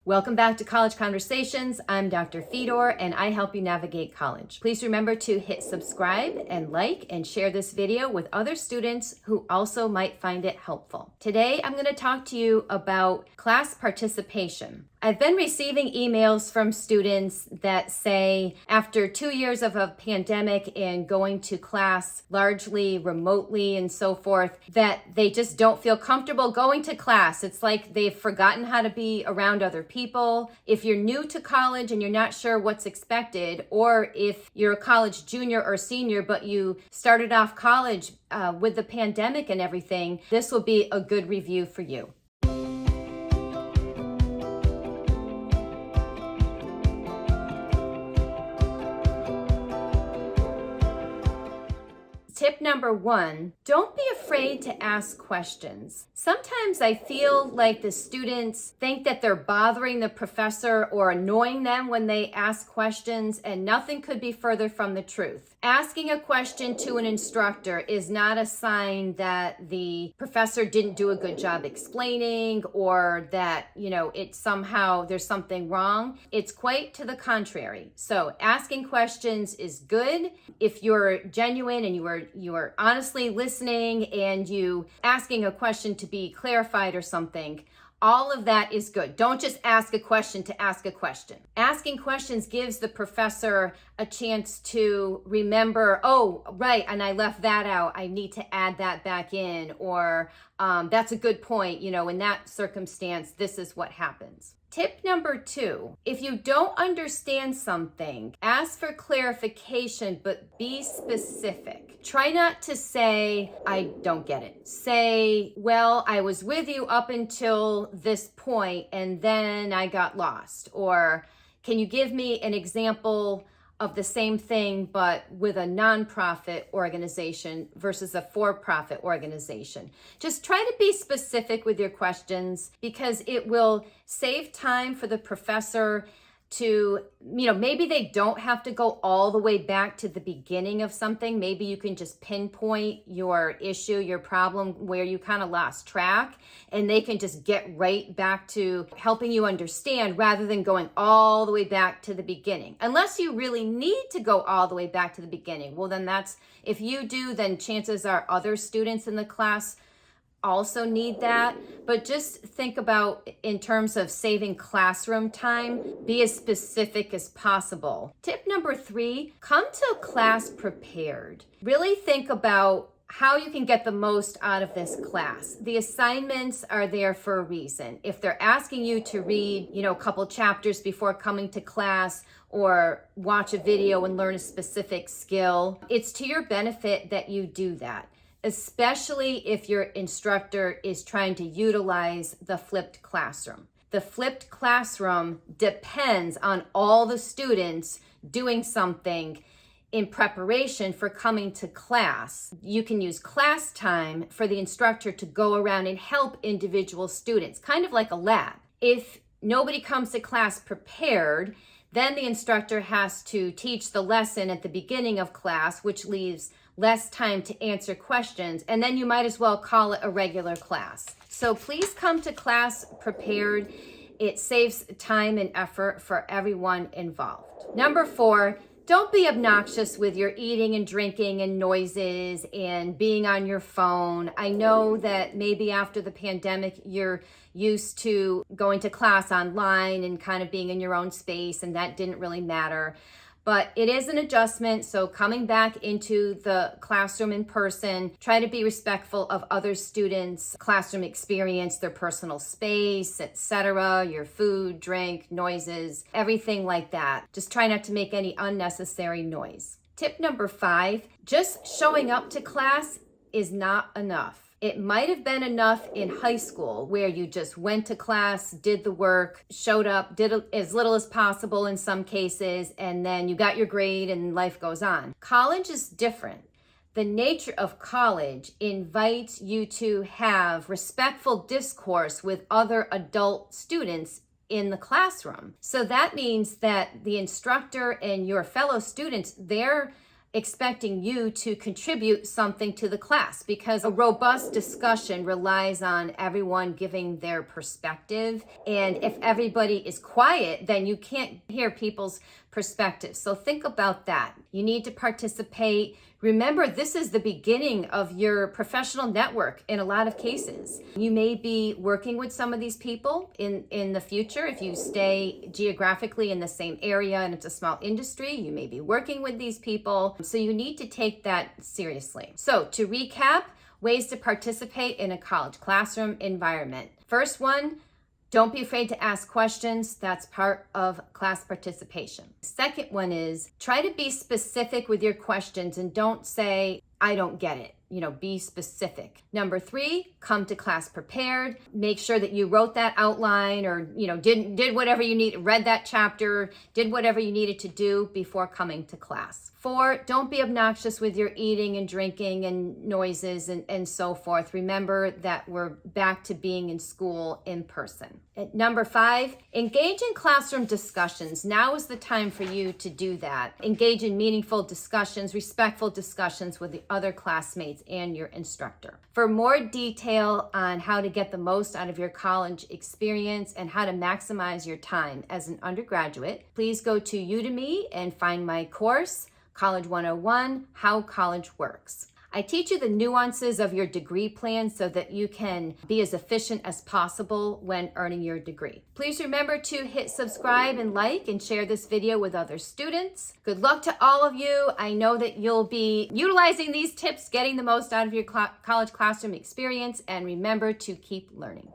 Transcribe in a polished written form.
Welcome back to College Conversations. I'm Dr. Fedor and I help you navigate college. Please remember to hit subscribe and like and share this video with other students who also might find it helpful. Today, I'm going to talk to you about class participation. I've been receiving emails from students that say after 2 years of a pandemic and going to class largely remotely and so forth, that they just don't feel comfortable going to class. It's like they've forgotten how to be around other people. If you're new to college and you're not sure what's expected, or if you're a college junior or senior, but you started off college with the pandemic and everything, this will be a good review for you. Tip number 1, don't be afraid to ask questions. Sometimes I feel like the students think that they're bothering the professor or annoying them when they ask questions, and nothing could be further from the truth. Asking a question to an instructor is not a sign that the professor didn't do a good job explaining or that, it's somehow there's something wrong. It's quite to the contrary. So asking questions is good. If you're genuine and you are honestly listening and you asking a question to be clarified or something, all of that is good. Don't just ask a question to ask a question. Asking questions gives the professor a chance to remember, oh, right, and I left that out. I need to add that back in, or that's a good point. In that circumstance, this is what happens. Tip number 2, if you don't understand something, ask for clarification, but be specific. Try not to say, I don't get it. Say, well, I was with you up until this point and then I got lost. Or can you give me an example of the same thing, but with a nonprofit organization versus a for-profit organization? Just try to be specific with your questions, because it will save time for the professor to, maybe they don't have to go all the way back to the beginning of something. Maybe you can just pinpoint your issue, your problem, where you kind of lost track, and they can just get right back to helping you understand rather than going all the way back to the beginning. Unless you really need to go all the way back to the beginning. Well, then if you do, then chances are other students in the class also need that. But just think about, in terms of saving classroom time, be as specific as possible. Tip number 3, come to class prepared. Really think about how you can get the most out of this class. The assignments are there for a reason. If they're asking you to read, a couple chapters before coming to class, or watch a video and learn a specific skill, it's to your benefit that you do that, especially if your instructor is trying to utilize the flipped classroom. The flipped classroom depends on all the students doing something in preparation for coming to class. You can use class time for the instructor to go around and help individual students, kind of like a lab. If nobody comes to class prepared, then the instructor has to teach the lesson at the beginning of class, which leaves less time to answer questions, and then you might as well call it a regular class. So please come to class prepared. It saves time and effort for everyone involved. Number 4, don't be obnoxious with your eating and drinking and noises and being on your phone. I know that maybe after the pandemic, you're used to going to class online and kind of being in your own space, and that didn't really matter. But it is an adjustment, so coming back into the classroom in person, try to be respectful of other students' classroom experience, their personal space, etc., your food, drink, noises, everything like that. Just try not to make any unnecessary noise. Tip number 5, just showing up to class is not enough. It might have been enough in high school, where you just went to class, did the work, showed up, did as little as possible in some cases, and then you got your grade and life goes on. College is different. The nature of college invites you to have respectful discourse with other adult students in the classroom. So that means that the instructor and your fellow students, they're expecting you to contribute something to the class, because a robust discussion relies on everyone giving their perspective. And if everybody is quiet, then you can't hear people's perspectives. So think about that. You need to participate. Remember, this is the beginning of your professional network in a lot of cases. You may be working with some of these people in the future. If you stay geographically in the same area and it's a small industry, you may be working with these people. So you need to take that seriously. So to recap, ways to participate in a college classroom environment. First one, don't be afraid to ask questions. That's part of class participation. Second one is try to be specific with your questions and don't say, I don't get it. Be specific. Number 3, come to class prepared. Make sure that you wrote that outline or, did whatever you need, read that chapter, did whatever you needed to do before coming to class. 4, don't be obnoxious with your eating and drinking and noises and so forth. Remember that we're back to being in school in person. Number 5, engage in classroom discussions. Now is the time for you to do that. Engage in meaningful discussions, respectful discussions with the other classmates and your instructor. For more detail on how to get the most out of your college experience and how to maximize your time as an undergraduate, please go to Udemy and find my course, College 101, How College Works. I teach you the nuances of your degree plan so that you can be as efficient as possible when earning your degree. Please remember to hit subscribe and like and share this video with other students. Good luck to all of you. I know that you'll be utilizing these tips, getting the most out of your college classroom experience, and remember to keep learning.